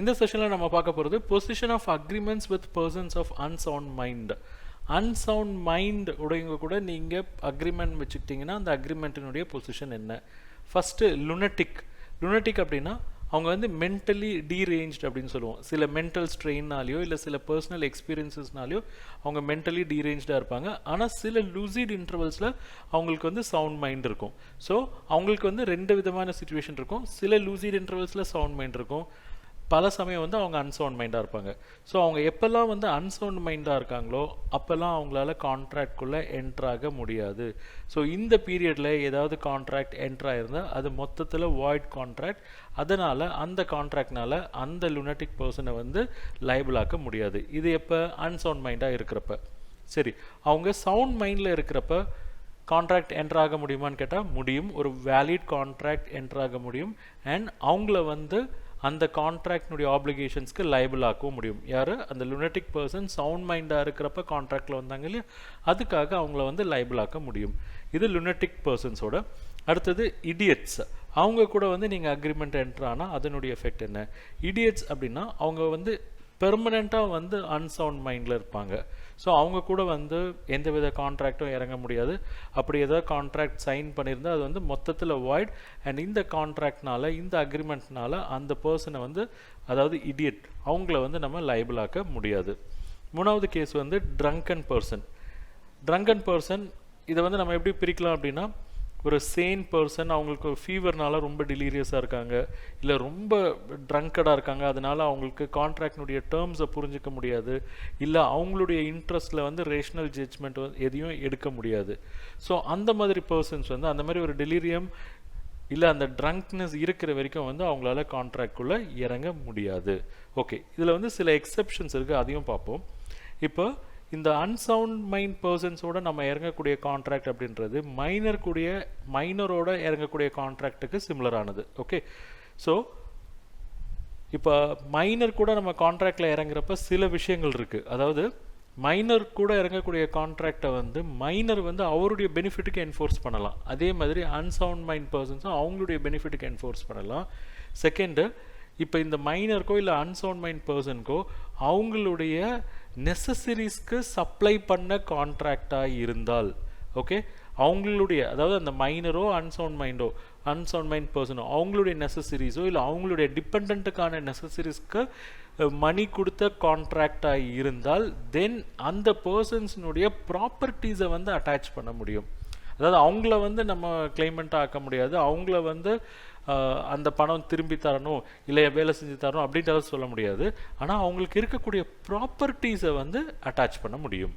இந்த செஷனில் நம்ம பார்க்க போகிறது position of agreements with persons of unsound mind. Unsound mind உடையவங்க கூட நீங்கள் அக்ரிமெண்ட் வச்சுக்கிட்டிங்கன்னா அந்த அக்ரிமெண்ட்டினுடைய பொசிஷன் என்ன? ஃபஸ்ட்டு லுனட்டிக். லுனட்டிக் அப்படின்னா அவங்க வந்து மென்டலி டீரேஞ்ச்டு அப்படின்னு சொல்லுவோம். சில மென்டல் ஸ்ட்ரெயின்னாலேயோ இல்லை சில பர்சனல் எக்ஸ்பீரியன்ஸஸ்னாலேயோ அவங்க மென்டலி டீரேஞ்ச்டாக இருப்பாங்க. ஆனால் சில லூசிட் இன்டர்வல்ஸில் அவங்களுக்கு வந்து சவுண்ட் மைண்ட் இருக்கும். ஸோ அவங்களுக்கு வந்து ரெண்டு விதமான சுச்சுவேஷன் இருக்கும். சில லூசிட் இன்டர்வல்ஸில் சவுண்ட் மைண்ட் இருக்கும், பல சமயம் வந்து அவங்க அன்சவுண்ட் மைண்டாக இருப்பாங்க. ஸோ அவங்க எப்போல்லாம் வந்து அன்சவுண்ட் மைண்டாக இருக்காங்களோ அப்போல்லாம் அவங்களால கான்ட்ராக்ட்குள்ளே என்ட்ராக முடியாது. ஸோ இந்த பீரியடில் ஏதாவது கான்ட்ராக்ட் என்ட்ராயிருந்தால் அது மொத்தத்தில் வாய்ட் கான்ட்ராக்ட். அதனால் அந்த கான்ட்ராக்ட்னால அந்த லுனட்டிக் பர்சனை வந்து லைபிள் ஆக்க முடியாது. இது எப்போ? அன்சவுண்ட் மைண்டாக இருக்கிறப்ப. சரி, அவங்க சவுண்ட் மைண்டில் இருக்கிறப்ப கான்ட்ராக்ட் என்ட்ராக முடியுமான்னு கேட்டால் முடியும். ஒரு வேலிட் கான்ட்ராக்ட் என்ட்ராக முடியும். அண்ட் அவங்கள வந்து அந்த கான்ட்ராக்டினுடைய ஆப்ளிகேஷன்ஸ்க்கு லைபிள் ஆக்கவும் முடியும். யார்? அந்த லுனட்டிக் பர்சன் சவுண்ட் மைண்டாக இருக்கிறப்ப கான்ட்ராக்டில் வந்தாங்க இல்லையா, அதுக்காக அவங்கள வந்து லைபிள் ஆக்க முடியும். இது லுனட்டிக் பர்சன்ஸோட. அடுத்தது இடியட்ஸ். அவங்க கூட வந்து நீங்கள் அக்ரிமெண்ட் என்ட்ரு ஆனால் அதனுடைய எஃபெக்ட் என்ன? இடியட்ஸ் அப்படின்னா அவங்க வந்து பெர்மனெண்ட்டாக வந்து அன்சவுண்ட் மைண்டில் இருப்பாங்க. ஸோ அவங்க கூட வந்து எந்தவித கான்ட்ராக்டும் இறங்க முடியாது. அப்படி ஏதாவது கான்ட்ராக்ட் சைன் பண்ணியிருந்தால் அது வந்து மொத்தத்தில் வாய்ட். அண்ட் இந்த கான்ட்ராக்ட்னால இந்த அக்ரிமெண்ட்னால அந்த பர்சனை வந்து, அதாவது இடியட், அவங்கள வந்து நம்ம லைபிள் ஆக்க முடியாது. மூணாவது கேஸ் வந்து ட்ரங்கன் பர்சன். ட்ரங்கன் பர்சன் இதை வந்து நம்ம எப்படி பிரிக்கலாம் அப்படின்னா, ஒரு சேன் பர்சன் அவங்களுக்கு ஃபீவர்னால ரொம்ப டிலீரியஸாக இருக்காங்க, இல்லை ரொம்ப ட்ரங்கடாக இருக்காங்க, அதனால அவங்களுக்கு கான்ட்ராக்டினுடைய டேர்ம்ஸை புரிஞ்சிக்க முடியாது, இல்லை அவங்களுடைய இன்ட்ரெஸ்ட்டில் வந்து ரேஷ்னல் ஜட்ஜ்மெண்ட் எதையும் எடுக்க முடியாது. ஸோ அந்த மாதிரி பர்சன்ஸ் வந்து அந்த மாதிரி ஒரு டெலிரியம் இல்லை அந்த ட்ரங்க்னஸ் இருக்கிற வரைக்கும் வந்து அவங்களால கான்ட்ராக்டுக்குள்ளே இறங்க முடியாது. ஓகே, இதில் வந்து சில எக்ஸெப்ஷன்ஸ் இருக்குது, அதையும் பார்ப்போம். இப்போ இந்த அன்சவுண்ட் மைண்ட் பர்சன்ஸோட நம்ம இறங்கக்கூடிய கான்ட்ராக்ட் அப்படின்றது மைனரோட இறங்கக்கூடிய கான்ட்ராக்டுக்கு சிமிலரானது. ஓகே, ஸோ இப்போ மைனர் கூட நம்ம கான்ட்ராக்டில் இறங்குறப்ப சில விஷயங்கள் இருக்குது. அதாவது மைனர் கூட இறங்கக்கூடிய கான்ட்ராக்டை வந்து மைனர் வந்து அவருடைய பெனிஃபிட்டுக்கு என்ஃபோர்ஸ் பண்ணலாம். அதே மாதிரி அன்சவுண்ட் மைண்ட் பர்சன்ஸும் அவங்களுடைய பெனிஃபிட்டுக்கு என்ஃபோர்ஸ் பண்ணலாம். செகண்டு, இப்போ இந்த மைனருக்கோ இல்லை அன்சவுண்ட் மைண்ட் பர்சனுக்கோ அவங்களுடைய நெசசரிஸ்க்கு சப்ளை பண்ண கான்ட்ராக்டாக இருந்தால், ஓகே, அவங்களுடைய, அதாவது அந்த மைனரோ அன்சவுண்ட் மைண்ட் பர்சனோ அவங்களுடைய நெசசரிஸோ இல்லை அவங்களுடைய டிபெண்ட்டுக்கான நெசசரிஸ்க்கு மணி கொடுத்த கான்ட்ராக்டாக இருந்தால் தென் அந்த பர்சன்ஸினுடைய ப்ராப்பர்ட்டிஸை வந்து அட்டாச் பண்ண முடியும். அதாவது அவங்கள வந்து நம்ம கிளைமெண்ட்டாக ஆக்க முடியாது, அவங்கள வந்து அந்த பணம் திரும்பி தரணும் இல்லை வேலை செஞ்சு தரணும் அப்படின்றத சொல்ல முடியாது. ஆனால் அவங்களுக்கு இருக்கக்கூடிய ப்ராப்பர்ட்டிஸை வந்து அட்டாச் பண்ண முடியும்.